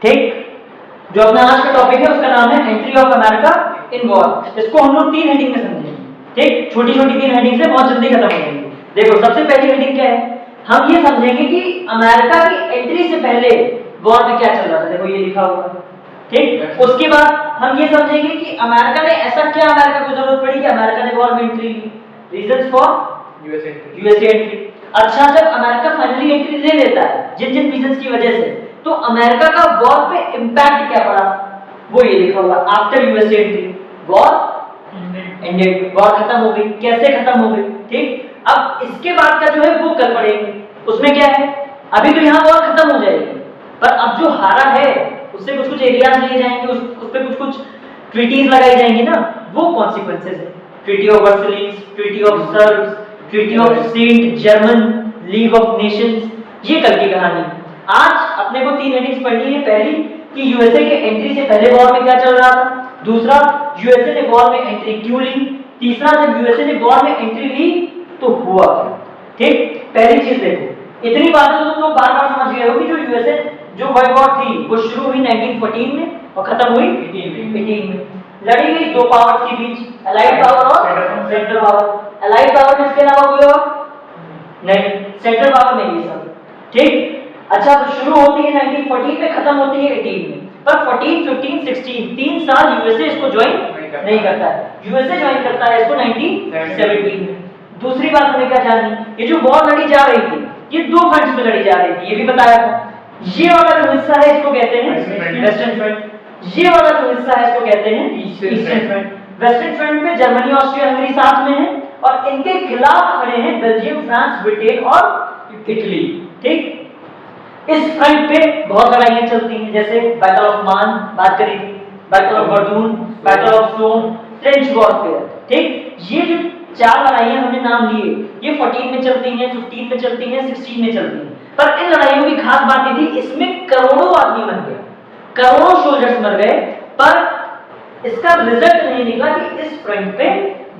ठीक, जो अपना आज का टॉपिक है उसका नाम है entry of America in war. इसको हम लोग 3 हेडिंग में समझेंगे। ठीक, छोटी छोटी 3 हेडिंग से बहुत जल्दी खत्म हो जाएंगे। देखो सबसे पहली हेडिंग क्या है, हम ये समझेंगे कि अमेरिका की एंट्री से पहले वॉर में क्या चल रहा था। देखो ये लिखा हुआ है। ठीक, उसके बाद हम ये समझेंगे कि अमेरिका ने ऐसा क्या अमेरिका को जरूरत पड़ी कि अमेरिका ने वॉर में एंट्री ली, रीजंस फॉर यूएसए एंट्री। अच्छा, जब अमेरिका फाइनली एंट्री ले लेता है जिन जिन रीजंस की वजह से, तो अमेरिका का वॉर पे इंपैक्ट क्या पड़ा, वो ये लिखा हुआ। After USA entry war ended, war खत्म हो गई। कैसे खत्म हो गई, ठीक। अब इसके बाद का जो है वो कल पढ़ेंगे। उसमें क्या है, अभी तो यहाँ वॉर खत्म हो जाएगी, पर अब जो हारा है उससे कुछ कुछ एरियाज लिए जाएंगे, उस पे कुछ कुछ ट्रीटीज लगाई जाएंगी ना, वो कॉन्सिक्वेंसेस है। Treaty of Versailles, treaty of Sevres, treaty of Saint Germain League of Nations, ये कल की कहानी है। आज अपने को 3 हेडिंग्स पढ़नी है। पहली कि यूएसए के एंट्री से पहले वॉर में क्या चल रहा था, दूसरा यूएसए ने वॉर में एंट्री क्यों ली, तीसरा जब यूएसए ने वॉर में एंट्री ली तो हुआ क्या। ठीक, पहली चीज देखो, इतनी बातें तो तुम लोग बार बार समझ गए हो कि जो यूएसए जो वर्ल्ड वॉर थी वो शुरू हुई 1914 में और खत्म हुई 18 में। लड़ी गई 2 पावर्स के बीच, अलाइड पावर और सेंट्रल पावर। अलाइड पावर में इसके अलावा कोई और नहीं, सेंट्रल पावर नहीं है सब। ठीक, अच्छा, तो शुरू होती है 1914 में, खत्म होती है 18 में। पर 14, 15, 16 3 साल यूएसए इसको ज्वाइन नहीं करता है। यूएसए ज्वाइन करता है इसको 1917 में। दूसरी बात हमें क्या जाननी, ये जो वॉर लड़ी जा रही थी ये 2 फ्रंट्स में लड़ी जा रही थी, ये भी बताया था। ये वाला जो हिस्सा है इसको कहते हैं वेस्टर्न फ्रंट, ये वाला जो हिस्सा है इसको कहते हैं ईस्टर्न फ्रंट। वेस्टर्न फ्रंट में जर्मनी, ऑस्ट्रिया, हंगरी साथ में है और इनके खिलाफ खड़े हैं बेल्जियम, फ्रांस, ब्रिटेन और इटली। ठीक, इस फ्रंट पे बहुत लड़ाइयां चलती हैं, जैसे बैटल ऑफ मान बात करी थी, battle of Verdun, battle of Somme, trench warfare. ठीक, ये जो 4 लड़ाइयां हमने नाम लिए, ये 14 में चलती हैं, 15 में चलती हैं, 16 में चलती हैं। पर इन लड़ाइयों की खास बात ये थी, इसमें करोड़ों आदमी मर गए, करोड़ों सोल्जर्स मर गए, पर इसका रिजल्ट नहीं निकला कि इस फ्रंट पे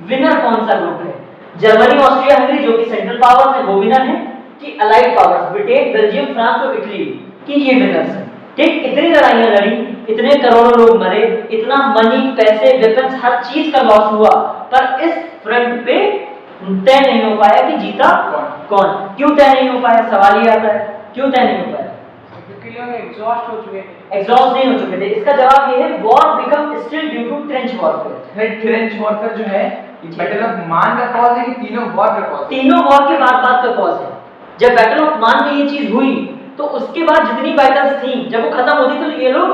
विनर कौन सा ग्रुप है। जर्मनी, ऑस्ट्रिया, हंगरी जो कि सेंट्रल पावर्स है वो विनर है, कि allied powers Britain, Belgium, France और इटली कि ये विनर्स हैं। ठीक, इतनी लड़ाइयां लड़ी, इतने करोड़ों लोग मरे, इतना मनी, पैसे, वेपन्स, हर चीज का लॉस हुआ, पर इस फ्रंट पे तय नहीं हो पाया कि जीता कौन। क्यों तय नहीं हो पाया, सवाल ये आता है, क्यों तय नहीं हो पाया? क्योंकि लोग एग्जॉस्ट हो चुके थे। एग्जॉस्ट नहीं हो चुके थे। इसका जवाब ये है, war become still due to trench warfare. Trench warfare जो है बैटल ऑफ मान का कॉज है कि तीनों वॉर का कॉज है? तीनों वॉर के बाद का कॉज है। जब बैटल ऑफ मान में ये चीज हुई तो उसके बाद जितनी बैटल्स थी जब वो खत्म होती तो ये लोग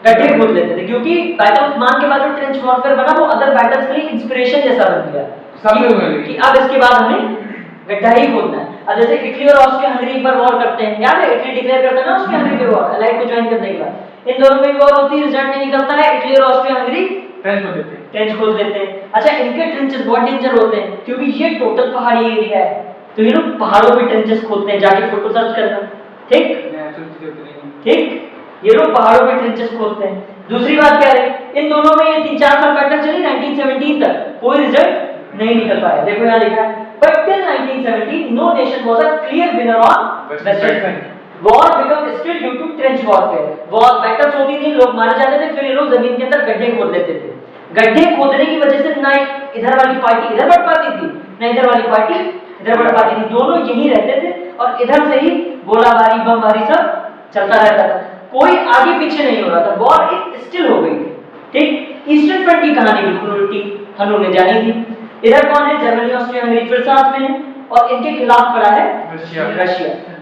गड्ढे खोद लेते थे, क्योंकि बैटल ऑफ मान के बाद जो ट्रेंच वॉरफेयर बना वो अदर बैटल्स के लिए इंस्पिरेशन जैसा बन गया कि अब इसके बाद हमें गड्ढा ही खोदना है। अब जैसे इटली और ऑस्ट्रिया हंगरी एक बार वॉर करते हैं, याद है इटली डिक्लेयर करता है ना ऑस्ट्रिया हंगरी पे वॉर, अलाइड को ज्वाइन करने के बाद इन दोनों में वॉर होती है, रिजल्ट नहीं निकलता है, इटली और ऑस्ट्रिया हंगरी ट्रेंच खोद देते हैं। अच्छा, इनके ट्रेंचेस बहुत डेंजर होते हैं क्योंकि ये टोटल पहाड़ी एरिया है, तो ये लोग पहाड़ों पे ट्रेंचेस खोदते हैं, जाके फोटो सर्च करना। ठीक ठीक, ये लोग पहाड़ों पे ट्रेंचेस खोदते हैं। दूसरी बात क्या है, इन दोनों में ये 3-4 साल बैटल चली 1917 तक, कोई रिजल्ट नहीं निकल पाया। देखो यहाँ लिखा है, but till 1917 no nation was a clear winner on western front. War became still due to trench warfare. War battles होती थी, लोग मारे जाते थे, फिर ये लोग जमीन के अंदर गड्ढे खोद लेते थे। गड्ढे खोदने की वजह से ना इधर वाली पार्टी इधर बढ़ पाती थी, ना इधर वाली पार्टी इधर बढ़ पाती थी, दोनों यहीं रहते थे और इधर से ही गोलाबारी, बमबारी सब चलता रहता था, कोई आगे पीछे नहीं हो रहा था। वॉर एक स्टिल हो गई थी। ठीक, ईस्टर्न फ्रंट की कहानी बिल्कुल उल्टी हम लोग ने जानी थी। इधर कौन है, जर्मनी, ऑस्ट्रिया, हंगरी फिर साथ में है और इनके खिलाफ खड़ा है रशिया।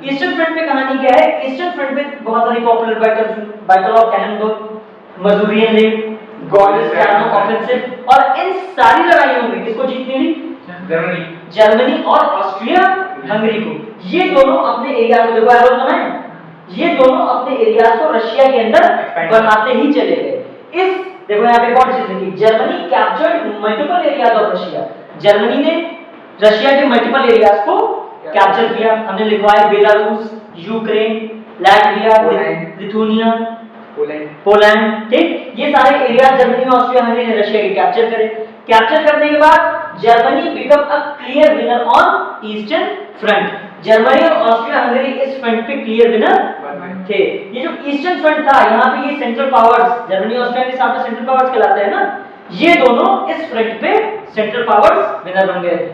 ईस्टर्न फ्रंट में कहानी क्या है, ईस्टर्न फ्रंट में बहुत सारी popular battles, battle of Tannenberg, Masurian lake, Gorlice Tarnow offensive, और इन सारी लड़ाइयों में किसको जीतनी थी, जर्मनी और ऑस्ट्रिया हंगरी को। ये दोनों अपने एरिया को, देखो एरो बनाए, ये दोनों अपने एरिया को रशिया के अंदर बढ़ाते ही चले गए। इस देखो यहाँ पे कौन चीज लिखी, Germany captured multiple areas of Russia. Germany ने रशिया के मल्टीपल एरियाज को कैप्चर किया। हमने लिखवाया Belarus, Ukraine, Latvia, Lithuania, Poland. ठीक, ये सारे एरिया जर्मनी, ऑस्ट्रिया, हंगरी ने रशिया के कैप्चर करे। कैप्चर करने के बाद Germany become a clear winner on eastern front. Germany और ऑस्ट्रिया हंगरी इस फ्रंट पे क्लियर विनर थे। ये जो ईस्टर्न फ्रंट था, यहाँ पे ये सेंट्रल पावर्स, जर्मनी ऑस्ट्रिया के साथ में सेंट्रल पावर्स कहलाते हैं ना, ये दोनों इस फ्रंट पे सेंट्रल पावर्स विनर बन गए थे।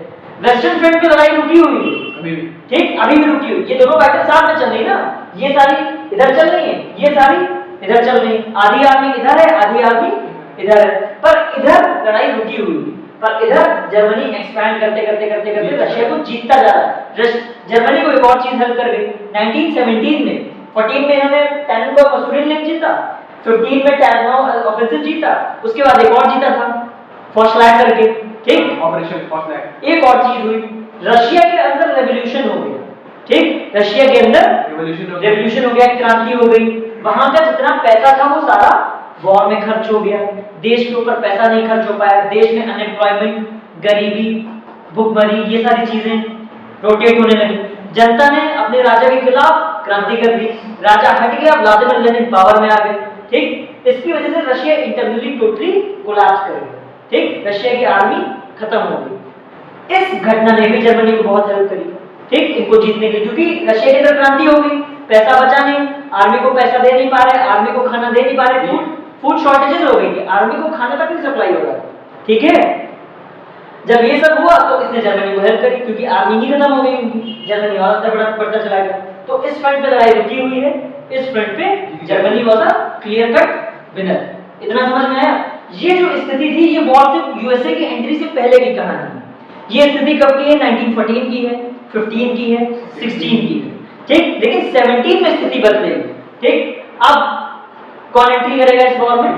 वेस्टर्न फ्रंट पे लड़ाई रुकी हुई है अभी भी, ठीक, अभी भी रुकी हुई। ये दोनों बैटल साथ में चल रही है ना, ये सारी इधर चल रही है, ये सारी इधर चल रही है, आधी आर्मी इधर है, आधी आर्मी इधर है, पर इधर लड़ाई रुकी हुई है, पर इधर जर्मनी एक्सपैंड करते करते करते करते रशिया को जीतता जा रहा है। जर्मनी को एक और चीज हेल्प कर गई 1917 में, 14 में इन्होंने टैननबर्ग मसूरिन लेक जीता, 15 में टैननबर्ग ऑफेंसिव जीता, उसके बाद एक और जीता था फॉर्शलैंड करके, ठीक, ऑपरेशन फॉर्शलैंड। एक और चीज हुई, रशिया के अंदर रेवोल्यूशन हो गया, ठीक, रशिया के अंदर रेवोल्यूशन हो गया, क्रांति हो गई। वहां का जितना पैसा था वो सारा वॉर में खर्च हो गया, देश के ऊपर पैसा नहीं खर्च हो पाया, देश में अनएम्प्लॉयमेंट, गरीबी, भुखमरी, ये सारी चीजें रोटेट होने लगी। जनता ने अपने राजा के खिलाफ क्रांति कर दी, राजा हट गया, व्लादिमीर लेनिन पावर में आ गए, ठीक, इसकी वजह से रशिया इंटरनली टोटली कोलैप्स कर गया, ठीक, रशिया की आर्मी खत्म हो गई। इस घटना ने भी जर्मनी को बहुत हेल्प करी, ठीक, इनको जीतने के लिए, क्योंकि रशिया के अंदर क्रांति हो गई, पैसा बचा नहीं, आर्मी को पैसा दे नहीं पा रहे, आर्मी को खाना दे नहीं पा रहे, फूड शॉर्टेजेस हो गई, आर्मी को खाना तक नहीं सप्लाई हो रहा, ठीक है। जब ये सब हुआ तो इसने जर्मनी को हेल्प करी, क्योंकि आर्मी ही खत्म हो गई उनकी, जर्मनी और अंदर बढ़ता चला गया। तो इस फ्रंट पे लड़ाई रुकी हुई है, इस फ्रंट पे Germany was a clear cut winner. इतना समझ में आया? ये जो स्थिति थी ये वॉर से यूएसए की एंट्री से पहले की कहानी है। ये स्थिति कब की है? 1914 की है, 15 की है, 16 की है, ठीक। लेकिन 17 में स्थिति बदलेगी, ठीक। अब कौन एंट्री करेगा इस वॉर में?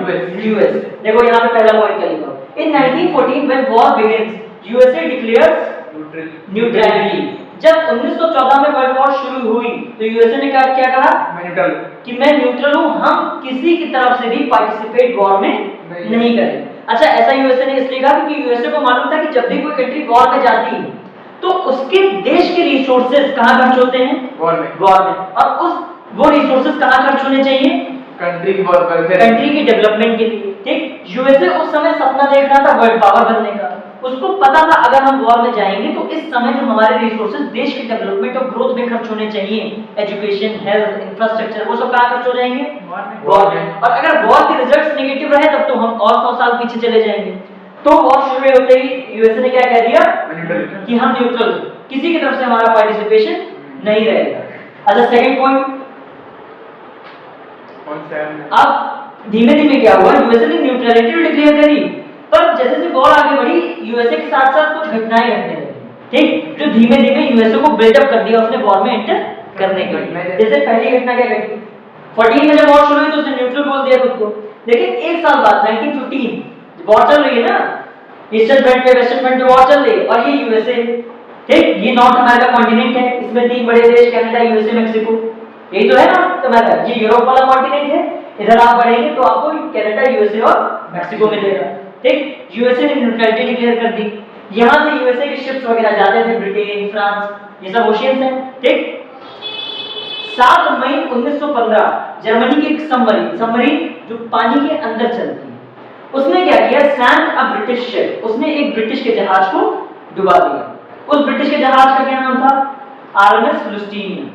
यूएस। देखो यहाँ पे पहला पॉइंट क्या लिखा, इन 1914 when war begins USA declares neutrality। जब 1914 में वर्ल्ड वॉर शुरू हुई तो यूएसए ने क्या कहा कि मैं न्यूट्रल हूं, हम किसी की तरफ से भी पार्टिसिपेट वॉर में नहीं करेंगे। अच्छा, ऐसा यूएसए ने इसलिए कहा क्योंकि यूएसए को मालूम था कि जब भी कोई कंट्री वॉर में जाती है तो उसके देश के रिसोर्सेज कहां खर्च होते हैं? वॉर में। और वो रिसोर्सेज कहां खर्च होने चाहिए? कंट्री की डेवलपमेंट के लिए, ठीक। यूएसए उस समय सपना देख रहा था वर्ल्ड पावर बनने का। उसको पता था अगर हम वॉर में जाएंगे तो इस समय जो हमारे रिसोर्सेज देश के डेवलपमेंट और ग्रोथ में खर्च होने चाहिए, एजुकेशन, हेल्थ, इंफ्रास्ट्रक्चर, वो सब कहां खर्च हो जाएंगे? वॉर में। और अगर वॉर के रिजल्ट्स नेगेटिव रहे तब तो हम और 100 साल पीछे चले जाएंगे। तो वॉर शुरू होते ही यूएसए ने क्या कह दिया कि हम न्यूट्रल, किसी की तरफ से हमारा पार्टिसिपेशन नहीं रहेगा। अच्छा, सेकंड पॉइंट, अब धीमे धीमे क्या हुआ, यूएसए ने न्यूट्रलिटी डिक्लेयर करी, पर जैसे जैसे वॉर आगे बढ़ी यूएसए के साथ साथ कुछ घटनाएं घटने लगी, ठीक, जो धीमे धीमे यूएसए को बिल्डअप कर दिया उसने वॉर में एंटर करने के लिए। जैसे पहली घटना क्या घटी, 14 में जब वॉर शुरू हुई तो उसने न्यूट्रल बोल दिया खुद को, लेकिन एक साल बाद 1915 वॉर चल रही है ना, ईस्टर्न फ्रंट पे वेस्टर्न फ्रंट पे वॉर चल रही है, और ये यूएसए, ठीक, ये नॉर्थ अमेरिका कॉन्टिनेंट है, इसमें 3 बड़े देश कनाडा, यूएसए, मेक्सिको, यही तो है ना तुम्हारा, ये यूरोप वाला कॉन्टिनेंट है। इधर आप बढ़ेंगे तो आपको कनाडा, यूएसए और मेक्सिको मिलेगा, ठीक। यूएसए ने न्यूट्रलिटी डिक्लेयर कर दी, यहां से यूएसए के शिप्स वगैरह जाते थे, ब्रिटेन, फ्रांस, ये सब ओशियंस हैं, ठीक। 7 मई 1915 जर्मनी की एक सबमरीन जो पानी के अंदर चलती है, उसने क्या किया, सैंक अ ब्रिटिश शिप, उसने एक ब्रिटिश के जहाज को डुबा दिया। उस ब्रिटिश के जहाज का क्या नाम था? आरएमएस लुस्टिनिया,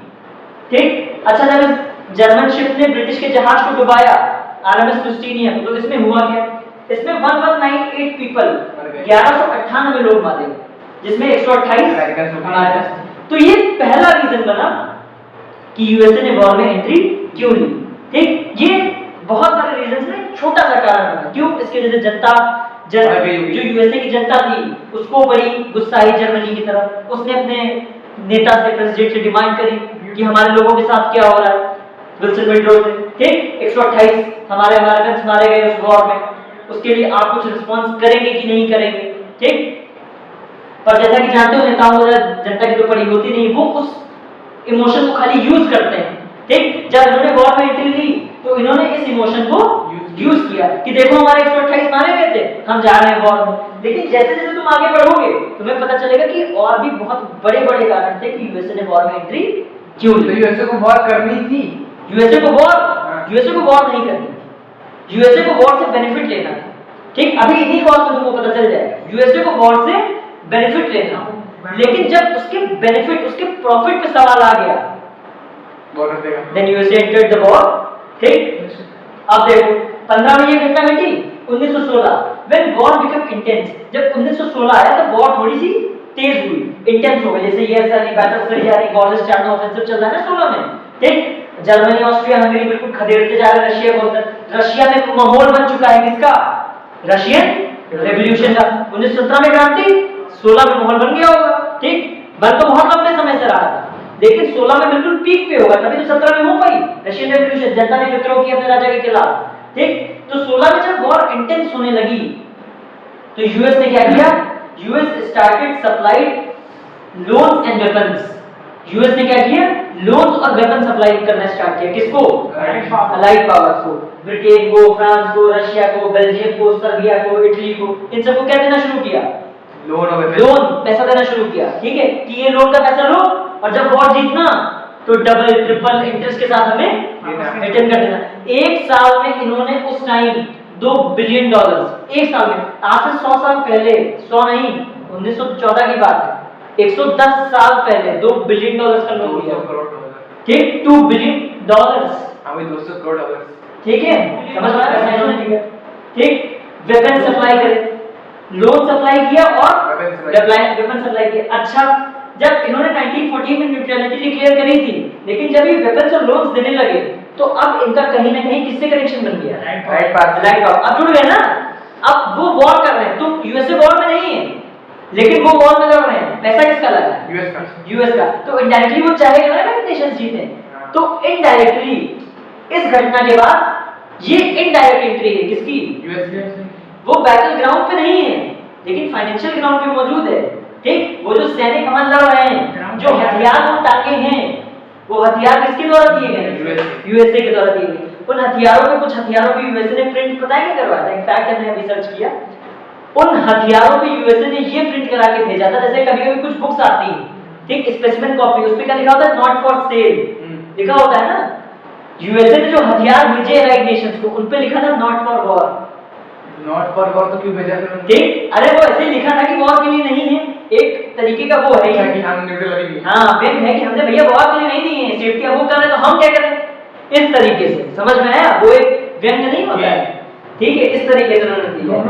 ठीक। अच्छा, जब जर्मन शिप ने ब्रिटिश के जहाज को डुबाया आरएमएस लुस्टिनिया, तो इसमें हुआ क्या? इसमें 1198 पीपल, 1198 लोग मारे, जिसमें 128 अमेरिकन। तो ये पहला रीजन बना कि यूएसए ने वॉर में एंट्री क्यों ली, ठीक। ये बहुत सारे रीजंस में छोटा सा कारण बना, क्यों? इसके जैसे जनता, जो यूएसए की जनता थी उसको बड़ी गुस्साई जर्मनी की तरफ, उसने अपने नेता से, प्रेसिडेंट से डिमांड करी कि हमारे लोगों के साथ क्या हो रहा है, विल्सन विड्रो से, ठीक। 128 हमारे अमेरिकन मारे गए उस वॉर में, उसके लिए आप कुछ रिस्पॉन्स करेंगे कि नहीं करेंगे, ठीक। पर जैसा कि जानते हो नेताओं को जनता की तो पड़ी होती नहीं, वो उस इमोशन को खाली यूज करते हैं, ठीक। जब इन्होंने वॉर में एंट्री ली तो इन्होंने इस इमोशन को यूज किया कि देखो हमारे 128 मारे गए थे, हम जा रहे हैं वॉर में। लेकिन जैसे जैसे तुम आगे बढ़ोगे तुम्हें पता चलेगा कि और भी बहुत बड़े बड़े कारण थे कि यूएसए ने वॉर में एंट्री क्यों ली। यूएसए को वॉर करनी थी, यूएसए को वॉर नहीं करनी थी, यूएसए को वॉर से बेनिफिट लेना था, ठीक। अभी इन्हीं वॉर में तुमको पता चल जाएगा, यूएसए को वॉर से बेनिफिट लेना। लेकिन जब उसके बेनिफिट, उसके प्रॉफिट पे सवाल आ गया वॉर कर देगा। Then USA entered the war. ठीक, अब देखो 15 में ये घटना घटी 1916 व्हेन वॉर बिकम इंटेंस। जब 1916 आया तो वॉर थोड़ी सी तेज हुई, इंटेंस हो गई। जैसे ये सारी बैटल्स चली जा रही, गॉर्लिस्टान ऑफेंसिव चल रहा है ना 16 में। ठीक, जर्मनी ऑस्ट्रिया हंगरी बिल्कुल खदेड़ते जा रहे हैं रशिया को। रशिया में माहौल बन चुका है किसका? रशियन रेवोल्यूशन का। 1917 में क्रांति, 16 में माहौल बन गया होगा। ठीक, बन तो बहुत लंबे समय से रहा था, लेकिन 16 में बिल्कुल पीक पे होगा, तभी तो 17 में हो पाई रशियन रेवोल्यूशन, जनता ने विद्रोह किया अपने राजा के खिलाफ। ठीक, तो 16 में जब वॉर इंटेंस होने लगी तो यूएस ने क्या किया? US started supplied loans and weapons. US ने क्या किया? लोन्स और वेपन सप्लाई करना स्टार्ट किया। किसको? अलाइड पावर्स को, ब्रिटेन को, फ्रांस को, रशिया को, बेल्जियम को, सर्बिया को, इटली को, इन सबको क्या देना शुरू किया? लोन, पैसा देना शुरू किया। ठीक है, कि ये लोन का पैसा लो और जब वॉर जीतना तो डबल ट्रिपल इंटरेस्ट के साथ हमें रिटर्न कर देना। एक साल में इन्होंने उस टाइम $2 बिलियन, एक साल में, आज से 100 साल पहले, 100 नहीं 1914 की बात है, 110 साल पहले $2 बिलियन का लोन दिया। ठीक, $2 बिलियन, हमें 200 करोड़ डॉलर। ठीक है, समझ में आया पैसा इन्होंने दिया। ठीक, वेपन सप्लाई करे, लोन सप्लाई किया और वेपन सप्लाई किया। अच्छा, जब इन्होंने 1914 में न्यूट्रलिटी डिक्लेयर करी थी, लेकिन जब ये वेपन्स और लोन्स देने लगे तो अब इनका कहीं ना कहीं किससे कनेक्शन बन गया? Right power. अब जुड़ गए ना। अब वो वॉर कर रहे हैं, तुम यूएसए वॉर में नहीं है, लेकिन वो वॉर में लड़ रहे हैं। पैसा किसका लगा? यूएस का। तो इनडायरेक्टली वो चाहेगा ना कि नेशंस जीते। तो इनडायरेक्टली इस घटना के बाद ये इनडायरेक्ट एंट्री है किसकी? यूएस। वो बैटल ग्राउंड पे नहीं है, लेकिन फाइनेंशियल ग्राउंड पे मौजूद है। ठीक, वो जो सैनिक कमान लड़ रहे हैं, जो हथियार वो टांगे हैं, वो हथियार किसके द्वारा दिए गए? यूएसए के द्वारा दिए गए। उन हथियारों में कुछ हथियारों पे यूएसए ने प्रिंट पता है क्या करवाया था? इनफैक्ट हमने रिसर्च किया, उन हथियारों पे यूएसए ने ये प्रिंट करा के भेजा था। जैसे कभी-कभी कुछ बुक्स आती हैं, ठीक, स्पेसिमेन कॉपी, उस पे क्या लिखा होता है? नॉट फॉर सेल लिखा होता है ना। यूएसए ने जो हथियार भेजे यूनाइटेड नेशंस को, उन पे लिखा था not for war. Not for war तो क्यों भेजा फिर? ठीक, अरे वो ऐसे ही लिखा था कि वॉर के लिए नहीं है, एक तरीके का वो है कि हम न्यूट्रल रहेंगे। हाँ, व्यंग है कि हमने भैया वॉर के लिए नहीं दी है, सेफ्टी अब वो कर रहे हैं तो हम क्या करें, इस तरीके से। समझ में आया? वो एक व्यंग नहीं होता है। ठीक है, इस तरीके से उन्होंने दी है।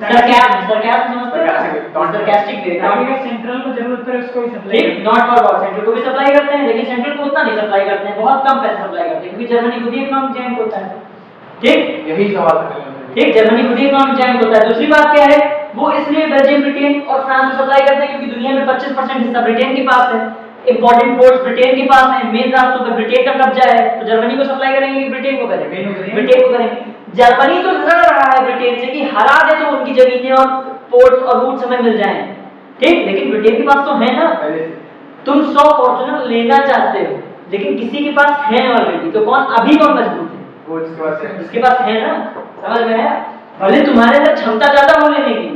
सरकास्टिक समझते हो? सरकास्टिक देखा है। सेंट्रल को जरूरत पड़े उसको ही सप्लाई। ठीक, नॉट फॉर वॉर सेंट्रल को भी सप्लाई करते हैं, लेकिन सेंट्रल को उतना नहीं सप्लाई करते हैं, बहुत कम पैसा सप्लाई करते हैं, क्योंकि जर्मनी खुद ही इकोनॉमिक जायंट होता है। ठीक, यही सवाल था। ठीक, जर्मनी खुद ही इकोनॉमिक जायंट होता है। दूसरी बात क्या है, वो इसलिए बेल्जियम, ब्रिटेन और फ्रांस को सप्लाई करते हैं क्योंकि दुनिया में 25% हिस्सा ब्रिटेन के पास है, इंपॉर्टेंट पोर्ट्स ब्रिटेन के पास है, मेन रास्तों पर ब्रिटेन का कब्जा है। तो जर्मनी को सप्लाई करेंगे कि ब्रिटेन को करेंगे? ब्रिटेन को करेंगे। जर्मनी तो लड़ रहा है ब्रिटेन से कि हरा दे तो उनकी जमीनें और पोर्ट्स और रूट्स हमें मिल जाएं। ठीक, लेकिन ब्रिटेन के पास तो है ना। तुम 100 फॉर्च्यूनर लेना चाहते हो, लेकिन किसी के पास है ऑलरेडी, तो कौन अभी कौन मजबूत है? वो जिसके पास है ना। समझ में आया? भले तुम्हारे अंदर क्षमता ज्यादा हो लेने की,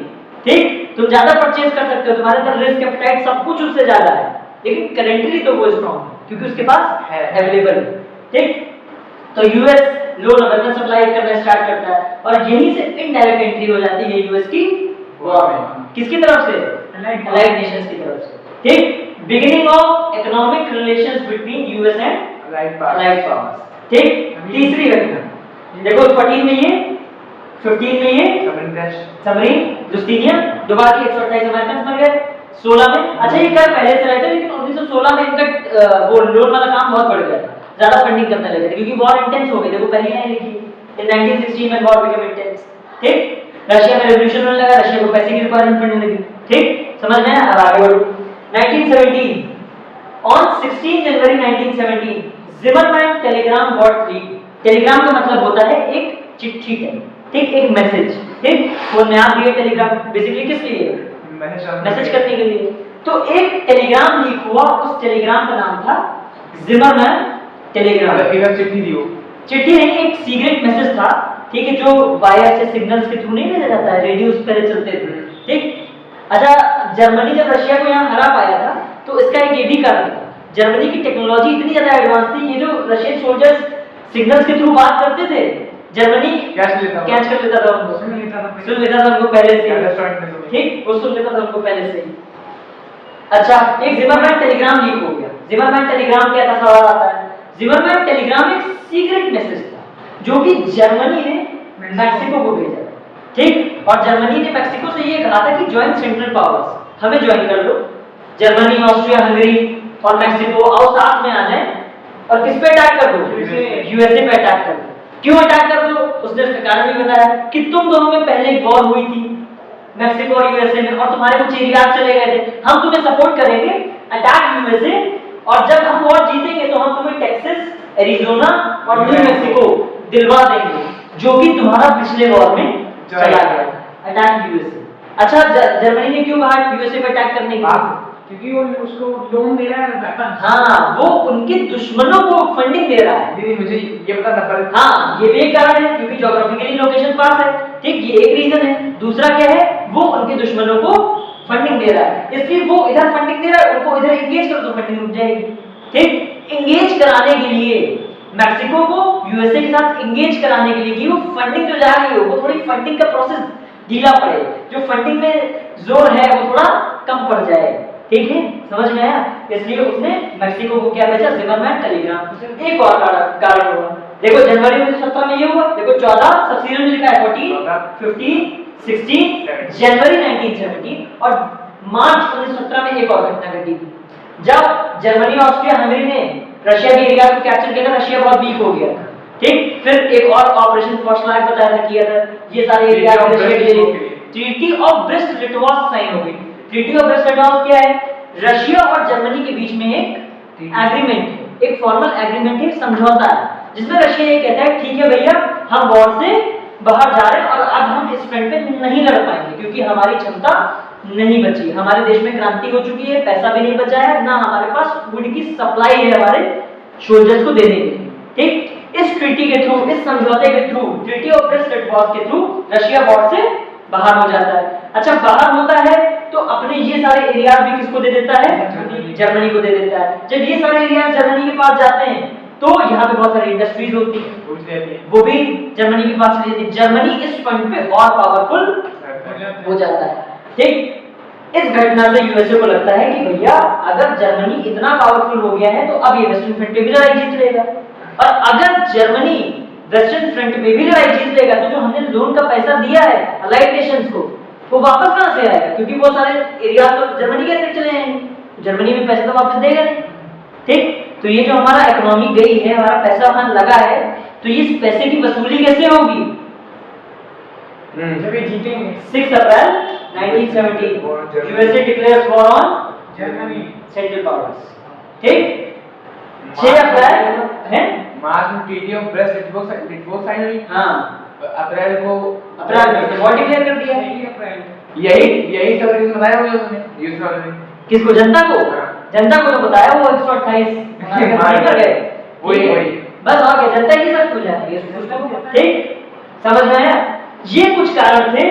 ठीक, तुम ज्यादा परचेज कर सकते हो, तुम्हारे अंदर रिस्क एपेटाइट सब कुछ उससे ज्यादा है, लेकिन करेंटली तो वो स्ट्रांग है क्योंकि उसके पास है, अवेलेबल है। ठीक, तो यूएस लोन और वेपन सप्लाई करना स्टार्ट करता है और यहीं से इनडायरेक्ट एंट्री हो जाती है यूएस की वॉर में। किसकी तरफ से? अलाइड नेशंस की तरफ से। ठीक, beginning of economic relations between US and allied powers. ठीक, तीसरी घटना देखो 14 में ये, 15 में ये सबरीन जुस्टीनियन, दोबारा 128 अमेरिकन मर गए 16 में। अच्छा, ये कर पहले से रहे थे, लेकिन 1916 में इनका वो लोन वाला काम बहुत बढ़ गया था, ज्यादा फंडिंग करने लगे थे क्योंकि वॉर इंटेंस हो गई। देखो पहली लाइन लिखी इन 1916 में वॉर बिकम इंटेंस। ठीक, रशिया में रेवोल्यूशन होने लगा, रशिया को पैसे की रिक्वायरमेंट पड़ने लगी। ठीक, समझ में आया? अब आगे बढ़ो। 1917 on 16 January 1917 Zimmerman Telegram got leaked. Telegram का मतलब होता है एक चिट्ठी टाइप, ठीक, एक मैसेज। ठीक, वो नया दिए टेलीग्राम बेसिकली किस लिए? मैसेज करने के लिए। तो एक टेलीग्राम लीक हुआ, उस टेलीग्राम का नाम था जिमरमैन टेलीग्राम। एक चिट्ठी दी, वो चिट्ठी नहीं, एक सीक्रेट मैसेज था। ठीक है, जो वायर से सिग्नल्स के थ्रू नहीं भेजा जाता है, रेडियोस पहले चलते थे। ठीक, अच्छा, जर्मनी जब रशिया को यहाँ हरा पाया था तो इसका एक ये भी कारण था, जर्मनी की टेक्नोलॉजी इतनी ज्यादा एडवांस थी, ये जो रशियन सोल्जर्स सिग्नल्स के थ्रू बात करते थे, जर्मनी कैच कर लेता था उनको, सुन लेता था उनको पहले से। ठीक, वो सुन लेता था उनको पहले से। अच्छा, एक जिमरमैन टेलीग्राम लीक हो गया। जिमरमैन टेलीग्राम क्या था? सवाल आता है, जिमरमैन टेलीग्राम एक सीक्रेट मैसेज था जो कि जर्मनी ने मैक्सिको को भेजा, ठीक। और जर्मनी ने मैक्सिको से ये कहा था कि ज्वाइन सेंट्रल पावर्स, हमें ज्वाइन कर लो, जर्मनी, ऑस्ट्रिया, हंगरी और मैक्सिको आओ साथ में आ जाए और किस पे अटैक कर दो, यूएसए पे अटैक कर दो। क्यों अटैक कर दो, उसने उसका कारण भी बताया कि तुम दोनों में पहले एक वॉर हुई थी मैक्सिको और यूएसए में, और तुम्हारे कुछ एरियाज चले गए थे, हम तुम्हें सपोर्ट करेंगे, अटैक यूएसए, और जब हम वॉर जीतेंगे तो हम तुम्हें टेक्सास, एरिजोना और न्यू मैक्सिको दिलवा देंगे, जो कि तुम्हारा पिछले वॉर में चला गया था, अटैक यूएसए। अच्छा, जर्मनी ने क्यों कहा यूएसए पे अटैक करने के लिए? क्योंकि वो उसको लोन दे रहा है, वेपन। हाँ, वो उनके दुश्मनों को फंडिंग दे रहा है। दीदी मुझे ये पता था, पर हाँ, ये भी एक कारण है क्योंकि ज्योग्राफिकली लोकेशन पास है, ठीक, ये एक रीजन है। दूसरा क्या है, वो उनके दुश्मनों को फंडिंग दे रहा है, इसलिए वो इधर फंडिंग दे रहा है, उनको इधर एंगेज कर दो, फंडिंग रुक जाएगी, ठीक। एंगेज कराने के लिए मैक्सिको को यूएसए के साथ एंगेज कराने के लिए कि वो फंडिंग जो जा रही है वो थोड़ी फंडिंग का प्रोसेस ढीला पड़े, जो फंडिंग में जोर है वो थोड़ा कम पड़ जाए, ठीक है, समझ में आया? इसलिए उसने मैक्सिको को क्या भेजा, जिमरमैन टेलीग्राम। एक और कारण हुआ, देखो जनवरी 1917 में ये हुआ, देखो 14 सब सीरियल में लिखा है, 14, 15, 16, जनवरी 1917, और मार्च 1917 में एक और घटना घटी थी, जब जर्मनी, ऑस्ट्रिया, हंगरी ने रशिया के एरिया को कैप्चर किया था, रशिया बहुत वीक हो गया, ठीक। फिर एक और ऑपरेशन फॉर्शलैग बताया था, किया था, ये सारे एरिया रशिया के लिए ट्रीटी ऑफ ब्रेस्ट लिटवास साइन हो गई। ट्रीटी ऑफ ब्रेस्ट लिटवास क्या है, रशिया और जर्मनी के बीच में एक एग्रीमेंट है, एक फॉर्मल एग्रीमेंट है, समझौता है, जिसमें रशिया ये कहता है ठीक है भैया, हम वॉर से बाहर जा रहे हैं और अब हम इस फ्रंट पे नहीं लड़ पाएंगे क्योंकि हमारी क्षमता नहीं बची, हमारे देश में क्रांति हो चुकी है, पैसा भी नहीं बचा है, ना हमारे पास फूड की सप्लाई है हमारे सोल्जर्स को देने के लिए, ठीक। इस ट्रीटी के थ्रू, इस समझौते के थ्रू, ट्रीटी ऑफ ब्रेस्ट लिटवास के थ्रू रशिया वॉर से बाहर हो जाता है। अच्छा, बाहर होता है तो अपने ये सारे एरियाज भी किसको दे देता है, जर्मनी को दे देता है। जब ये सारे एरियाज जर्मनी के पास जाते हैं तो यहाँ पे बहुत सारी इंडस्ट्रीज होती है, वो भी जर्मनी के पास चली जाती है, जर्मनी इस फ्रंट पे और पावरफुल हो जाता है, ठीक। इस घटना से यूएसए को लगता है कि भैया अगर जर्मनी इतना पावरफुल हो गया है तो अब ये वेस्टर्न फ्रंट पे भी लड़ाई जीत लेगा, और अगर जर्मनी वेस्टर्न फ्रंट पे भी लड़ाई जीत लेगा तो जो हमने लोन का पैसा दिया है अलाइड नेशंस को वो वापस कहां से आएगा, क्योंकि वो सारे एरिया तो जर्मनी के अंदर चले जाएंगे, जर्मनी में पैसा तो वापस देगा नहीं, ठीक। तो ये जो हमारा इकोनॉमी गई है, हमारा पैसा वहां लगा है, तो इस पैसे की वसूली कैसे होगी, जब ये जीतेंगे। 6 April 1917 USA declares war on Germany central powers, ठीक। 6 अप्रैल है, मार्च में ट्रीटी ऑफ ब्रेस्ट लिटवास साइन हुई, हाँ, अप्रैल को अप्रैल में वॉर डिक्लेयर कर दिया, 6 अप्रैल। यही सब रीजन बताया मुझे उसने, यूएस वाले ने। किसको, जनता को? जनता को तो बताया वो 128 कर गए, वही बस और क्या, जनता की सब हो जाती है, ठीक, समझ में आया? ये कुछ कारण थे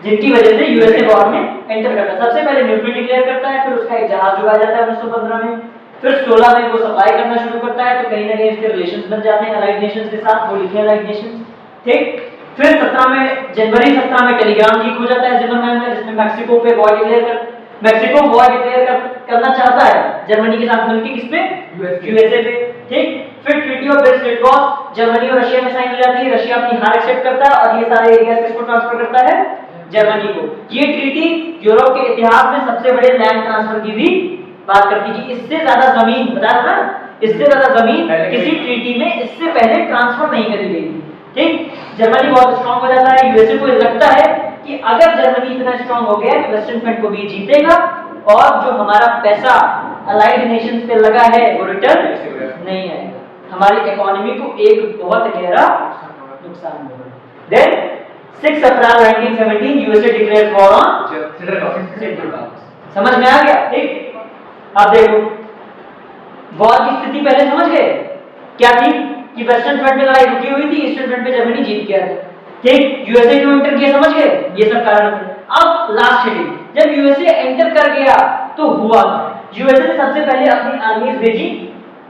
जिनकी वजह से यूएसए वॉर में एंटर करता है। सबसे पहले न्यूट्रल डिक्लेयर करता है, फिर उसका एक जहाज उड़ाया जाता है 1915 में, फिर 16 में वो सप्लाई करना शुरू करता है, तो कहीं ना कहीं इसके रिलेशंस बन जाते हैं अलाइड नेशंस के साथ, वो लिखे अलाइड नेशंस, ठीक। फिर 17 में जनवरी 17 में टेलीग्राम लीक हो जाता है जिमरमैन का, जिसमें मैक्सिको पे वॉर मैक्सिको वॉर डिक्लेयर करना चाहता है जर्मनी के साथ मिलकर, किस पे, यूएसए पे, ठीक। फिर ट्रीटी ऑफ ब्रेस्ट लिटवास जर्मनी और रशिया में साइन हो जाती है, रशिया अपनी हार एक्सेप्ट करता है और ये सारे एरियाज किसको ट्रांसफर करता है, जर्मनी को। ये ट्रीटी यूरोप के इतिहास में सबसे बड़े लैंड ट्रांसफर की भी बात करती है कि इससे ज्यादा जमीन, बताया था ना, इससे ज्यादा जमीन किसी ट्रीटी में इससे पहले ट्रांसफर नहीं करी गई थी, ठीक। जर्मनी बहुत स्ट्रांग हो जाता है, यूएसए को लगता है कि अगर जर्मनी इतना स्ट्रांग हो गया कि वेस्टर्न फ्रंट को भी जीतेगा और जो हमारा पैसा अलाइड नेशंस पे लगा है वो रिटर्न नहीं आएगा, हमारी इकोनॉमी को एक बहुत गहरा नुकसान होगा। Then 6 April 1917 USA declares war on Central Powers, समझ में आ गया, ठीक। अब देखो वॉर की स्थिति पहले समझ गए क्या थी, कि वेस्टर्न फ्रंट में लड़ाई रुकी हुई थी, ईस्टर्न फ्रंट पे जर्मनी जीत गया था, ठीक। यूएसए क्यों एंटर किया समझ गए, ये सब कारण थे। अब लास्ट हेडिंग, जब यूएसए एंटर कर गया तो हुआ, यूएसए ने सबसे पहले अपनी आर्मीज भेजी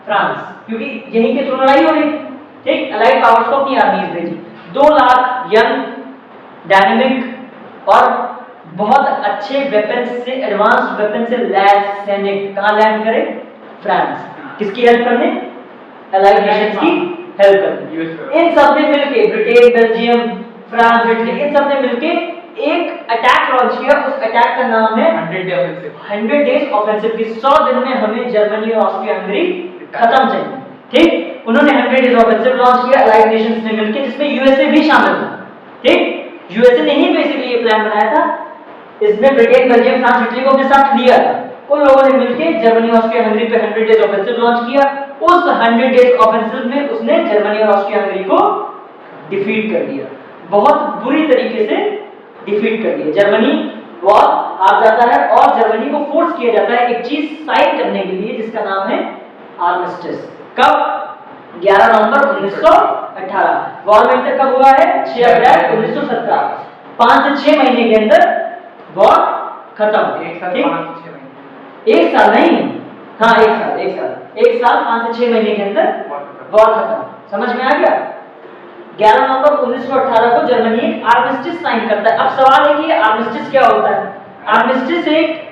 फ्रांस, क्योंकि यहीं के थ्रू लड़ाई हो रही थी, ठीक। अलाइड पावर्स को अपनी आर्मीज भेजी, 2 लाख यंग डायनेमिक और बहुत अच्छे वेपन से, एडवांस वेपन से लैस सैनिक कहां लैंड करे, फ्रांस। किसकी हेल्प करने, अलाइड नेशंस की हेल्प करते हैं। इन सब ने मिलके ब्रिटेन, बेल्जियम, फ्रांस, इटली, इन सब ने मिलके एक अटैक लॉन्च किया। उस अटैक का नाम है 100 डेज ऑफेंसिव की 100 दिन में हमें जर्मनी और ऑस्ट्रिया हंगरी खत्म चाहिए। ठीक, उन्होंने 100 डेज ऑफेंसिव लॉन्च किया अलाइड नेशंस ने मिलके, जिसमें यूएसए भी शामिल था। ठीक, यूएसए ने ही बेसिकली ये प्लान बनाया था। इसमें ब्रिटेन, बेल्जियम, फ्रांस, इटली को अपने साथ लिया था। उन लोगों ने मिलके जर्मनी, ऑस्ट्रिया हंगरी पे 100 डेज ऑफेंसिव लॉन्च किया। उस 100 डेज ऑफेंसिव में उसने जर्मनी और ऑस्ट्रिया हंगरी को डिफीट कर दिया, बहुत बुरी तरीके से डिफीट कर दिया। जर्मनी वॉर हार जाता है और जर्मनी को फोर्स किया जाता है एक चीज साइन करने के लिए जिसका नाम है आर्मिस्टिस। कब? 11 नवंबर 1918। वॉर में तक कब हुआ है? 6 अप्रैल 1917। 5 से 6 महीने के अंदर वॉर खत्म। एक साल ठीक? 5 से 6 महीने। एक साल नहीं, हाँ एक साल 5 से 6 महीने के अंदर वॉर खत्म। समझ में आ गया? 11 नवंबर 1918 को जर्मनी एक आर्मिस्टिस साइन करता है। अब सवाल है कि ये आर्मिस्टिस क्या होता है? आर्मिस्टिस एक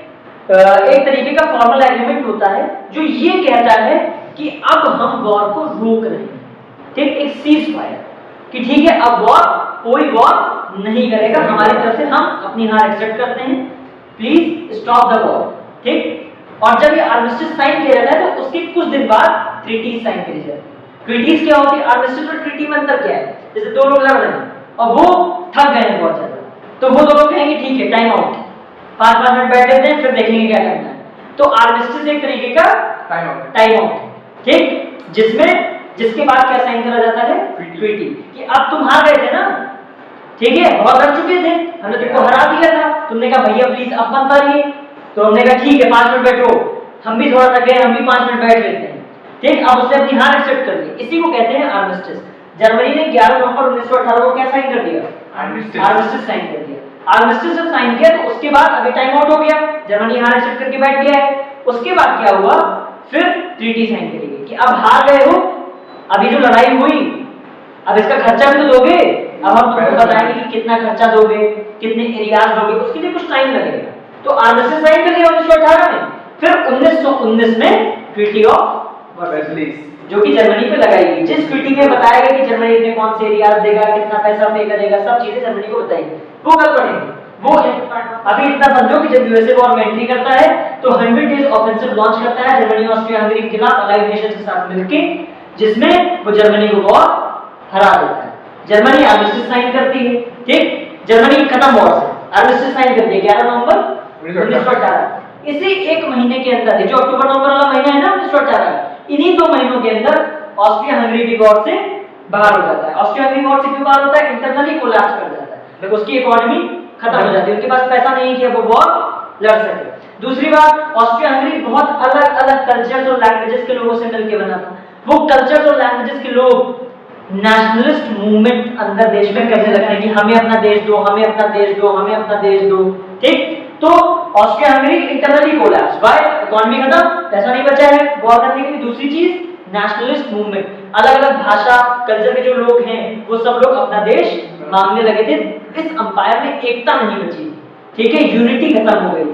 तरीके का फॉर्मल एग्रीमेंट होता है जो ये कहता है कि अब हम वॉर को रोक रहे हैं। ठीक, एक सीज फायर कि ठीक है अब कोई वॉर नहीं करेगा हमारी तरफ से, हम अपनी हार एक्सेप्ट करते हैं, प्लीज स्टॉप द वॉर। ठीक, और जब ये आर्मिस्टिस साइन किया जाता है तो उसके कुछ दिन बाद ट्रीटी साइन की जाती है। ट्रीटीज क्या होती है? आर्मिस्टिस और ट्रीटी में अंतर क्या है? जैसे दो लोग लड़ रहे हैं और वो थक गए हैं बहुत ज्यादा, तो वो दो लोग कहेंगे ठीक है टाइम आउट, 5 मिनट बैठ लेते हैं फिर देखेंगे क्या करना है। तो आर्मिस्टिस एक तरीके का टाइम आउट, ठीक, जिसके बाद क्या साइन करा जाता है? ट्रीटी। कि अब तुम हार गए थे ना, ठीक है, बहुत लड़ चुके थे, हमने तुमको हरा दिया था, तुमने कहा भैया प्लीज अब मत मारिए, तो हमने कहा ठीक है 5 मिनट बैठो, हम भी थोड़ा थक गए, हम भी 5 मिनट बैठ लेते हैं। ठीक, अब उसने अपनी हार एक्सेप्ट कर ली, इसी को कहते हैं आर्मिस्टिस। जर्मनी ने 11 नवंबर 1918 को क्या साइन कर दिया? आर्मिस्टिस साइन कर दिया। आर्मिस्टिस जब साइन किया तो उसके बाद अभी टाइम आउट हो गया, जर्मनी हार एक्सेप्ट करके बैठ गया है। उसके बाद क्या हुआ? फिर ट्रीटी साइन करी गई कि अब हार गए हो, अभी जो लड़ाई हुई अब इसका खर्चा भी तो दोगे, अब हम तुमको बताएंगे कि कितना खर्चा दोगे, कितने एरियाज दोगे, उसके लिए कुछ टाइम लगेगा। तो आर्मिस्टिस साइन कर दिया 1918 में। फिर 1919 में ट्रीटी ऑफ वर्साइल्स जो कि जर्मनी पे लगाई गई, जिस ट्रीटी में बताया गया कि जर्मनी ने कौन से एरियाज देगा, कितना पैसा पे करेगा, सब चीजें जर्मनी को बताएगी। वो कल पढ़ेंगे। वो है अभी इतना समझो कि जब यूएसए वॉर में एंट्री करता है तो 100 डेज ऑफेंसिव लॉन्च करता है जर्मनी, ऑस्ट्रिया, हंगरी के खिलाफ अलाइड नेशंस के साथ मिलके, जिसमें वो जर्मनी को वॉर हरा देता है। जर्मनी आर्मिस्टिस साइन करती है। ठीक, जर्मनी खत्म वॉर से, आर्मिस्टिस साइन करती है 11 नवंबर 1918। इसी एक महीने के अंदर, जो अक्टूबर नवंबर वाला महीना है ना 1918, इन्हीं 2 महीनों के अंदर ऑस्ट्रिया हंगरी भी वॉर से बाहर हो जाता है। ऑस्ट्रिया हंगरी वॉर से क्यों बाहर होता है? इंटरनली कोलैप्स कर जाता है, उसकी इकोनॉमी खत्म हो जाती है, उनके पास पैसा नहीं कि वो वॉर लड़ सके। दूसरी बात, ऑस्ट्रिया हंगरी बहुत अलग अलग कल्चर्स और लैंग्वेजेस के लोगों से मिलकर बना था। वो कल्चर्स और लैंग्वेजेस के लोग नेशनलिस्ट मूवमेंट अंदर देश में करने लगते हैं कि हमें अपना देश दो, हमें अपना देश दो, हमें अपना देश दो। ठीक, तो Austria Hungary internally collapse, by economy खत्म, पैसा नहीं बचा है वॉर करने के लिए। दूसरी चीज नेशनलिस्ट मूवमेंट, अलग अलग भाषा कल्चर के जो लोग हैं वो सब लोग अपना देश मांगने लगे थे। इस अंपायर में एकता नहीं बची, ठीक है, यूनिटी खत्म हो गई।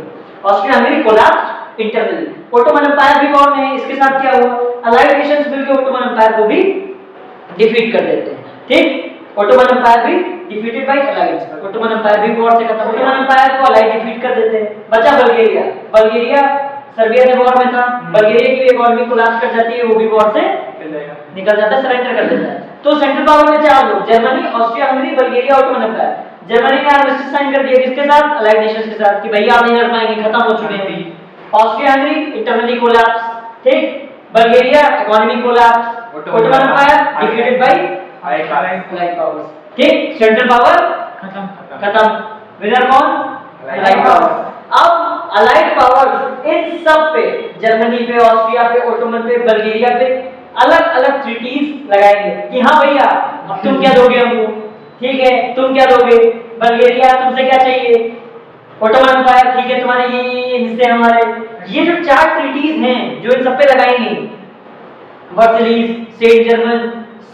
Austria Hungary collapse internally. Ottoman empire भी वॉर में है, इसके साथ क्या हुआ? अलाइड नेशंस मिलकर ओटोमन एम्पायर को भी डिफीट कर देते हैं। ठीक, ओटोमन एम्पायर भी defeated by allies, Ottoman empire भी वॉर से खत्म, ओटोमन एम्पायर को अलाइड डिफीट कर देते हैं। बचा बल्गेरिया, बल्गेरिया सर्बिया से वॉर में था, बल्गेरिया की इकोनॉमी कोलैप्स कर जाती है, वो भी वॉर से निकल जाता है, सरेंडर कर देता है। तो सेंट्रल पावर में 4 लोग, Germany, Austria Hungary, Bulgaria, Ottoman empire. Germany ने आर्मिस्टिस साइन कर दिया किसके साथ? अलाइड नेशंस के साथ, कि भैया आप नहीं लड़ पाएंगे, खत्म हो चुके हैं। ऑस्ट्रिया हंगरी इंटरनली कोलैप्स, ठीक, Bulgaria economy collapse, Ottoman empire defeated by allied powers. ठीक, सेंट्रल पावर खत्म, विनर कौन? Allied powers. अब अलाइड पावर्स इन सब पे, जर्मनी पे, ऑस्ट्रिया पे, ओटोमन पे, बल्गेरिया पे अलग अलग ट्रीटीज लगाएंगे कि हाँ भैया अब तुम क्या दोगे हमको, ठीक है तुम क्या दोगे, बल्गेरिया तुमसे क्या चाहिए, ओटोमन एम्पायर ठीक है तुम्हारे ये हिस्से हमारे। ये जो 4 ट्रीटीज हैं जो इन सब पे लगाएंगे, वर्साइल्स, सेंट जर्मन,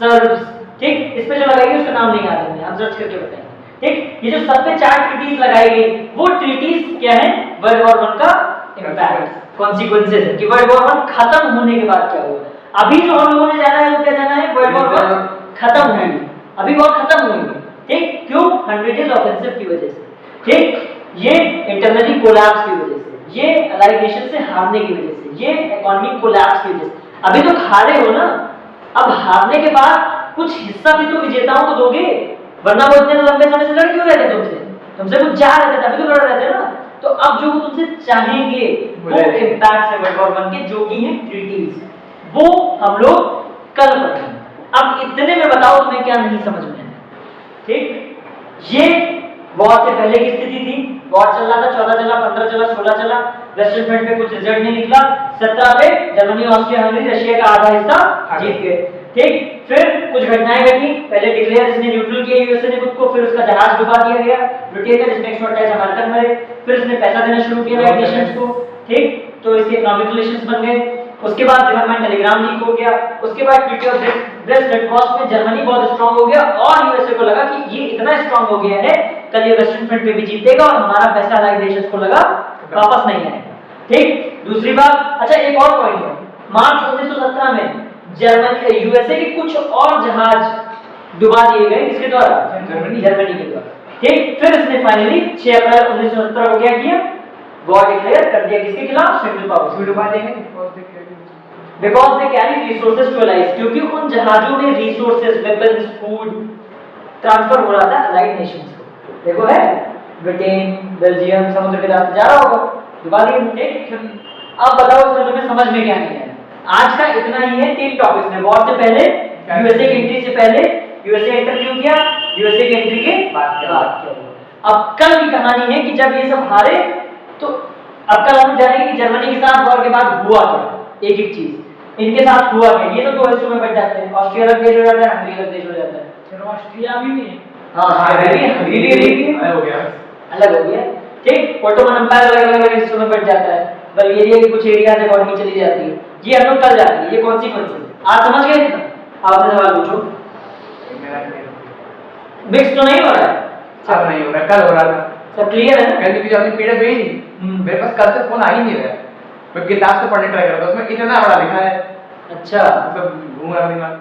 सर्ब्स, ठीक, इस पे जो लगाएंगे उसका नाम नहीं याद है, हम सर्च करके बताएंगे। ठीक, ये जो सब पे 4 ट्रीटीज लगाई गई, वो ट्रीटीज क्या है? वर्ल्ड वॉर 1 का इम्पैक्ट, कॉन्सिक्वेंसेस है कि वर्ल्ड वॉर 1 खत्म होने के बाद क्या हुआ। अभी जो हम लोगों ने जाना है वो क्या जाना है, वर्ल्ड वॉर वन खत्म होगी, अभी वॉर खत्म होगी, ठीक, क्यों, 100 डेज ऑफेंसिव की वजह से, ठीक, ये इंटरनली कोलैप्स की वजह से, ये अलाइड नेशन से हारने की वजह से, ये इकोनॉमिक कोलैप्स की वजह से। अभी तो हारे हो ना, अब हारने के बाद कुछ हिस्सा भी तो विजेताओं को दोगे, वरना वो इतने लंबे समय से लड़ क्यों रहे थे तुमसे कुछ चाह रहे थे तभी तो लड़ रहे थे ना। तो अब जो वो तुमसे चाहेंगे वो इम्पैक्ट है वर्ल्ड वॉर वन के, जो कि है ट्रीटीज, वो हम लोग कल पढ़ेंगे। अब इतने में बताओ तुम्हें क्या नहीं समझ में आया, ठीक। ये वॉर से पहले की स्थिति थी, वॉर चल रहा था, 14 चला, 15 चला, 16 चला, वेस्टर्न फ्रंट पे कुछ रिजल्ट नहीं निकला, 17 पे जर्मनी, ऑस्ट्रिया, हंगरी रशिया का आधा हिस्सा जीत गए, ठीक। फिर कुछ घटनाएं घटी, पहले डिक्लेयर इसने न्यूट्रल किया यूएसए ने खुद को, फिर उसका जहाज डुबा दिया गया ब्रिटेन का, जिसमें 128 अमेरिकन मरे, फिर उसने पैसा देना शुरू किया यूनाइटेड नेशंस को, ठीक, तो इसके इकोनॉमिक रिलेशंस बन गए। उसके बाद जिमरमैन टेलीग्राम लीक हो गया, उसके बाद ट्रीटी ऑफ ब्रेस्ट-लिटवास में जर्मनी बहुत स्ट्रांग हो गया और यूएसए को लगा कि ये इतना स्ट्रांग हो गया है कल ये वेस्टर्न फ्रंट पे भी जीतेगा और हमारा पैसा अलाइड नेशंस को लगा वापस नहीं आएगा, ठीक। दूसरी बात, अच्छा एक और पॉइंट है, मार्च 1917 में जर्मनी यूएसए के कुछ और जहाज डुबा दिए गए, किसके द्वारा, जर्मनी के द्वारा, ठीक। फिर इसने फाइनली 6 अप्रैल 1917 को क्या किया, वॉर डिक्लेयर कर दिया, किसके खिलाफ, सेंट्रल पावर्स को डुबा देंगे, because they carry resources to allies, क्योंकि उन जहाजों में रिसोर्सेज, वेपन्स, फूड ट्रांसफर हो रहा था अलाइड नेशंस को। देखो है ब्रिटेन, बेल्जियम समुद्र के रास्ते जा रहा होगा, डुबा दिए, ठीक। अब बताओ इसमें तुम्हें समझ में क्या नहीं आया। आज का इतना ही है, 3 टॉपिक्स में, वॉर से पहले, यूएसए की एंट्री से पहले, यूएसए एंटर क्यों किया, यूएसए की एंट्री के बाद क्या। अब कल की कहानी है कि जब ये सब हारे तो अब कल हम जानेंगे कि जर्मनी के साथ वॉर के बाद हुआ क्या, एक एक चीज इनके साथ हुआ क्या। ये तो 2 हिस्सों में बट जाते हैं, ऑस्ट्रिया अलग देश हो जाता है, हंगरी अलग देश हो जाता है, चलो ऑस्ट्रिया भी नहीं है, हाँ हंगरी भी अलग हो गया, अलग हो गया, ठीक। ओटोमन एम्पायर अलग अलग हिस्सों में बट जाता है, बल्गेरिया के कुछ एरिया से इकोनॉमी चली जाती है, ये हम लोग कल जाएंगे, ये कॉन्सिक्वेंसेस। आज समझ गए इतना, आपने सवाल पूछो। मिक्स तो नहीं हो रहा है, सब नहीं हो रहा, कल हो रहा था, सब क्लियर है ना। कल की जो आपने पीडीएफ भेजी, मेरे पास कल से फोन आ ही नहीं रहा है, मैं किताब से पढ़ने ट्राई कर रहा था, उसमें इतना बड़ा लिखा है, अच्छा सब घूम रहा दिमाग।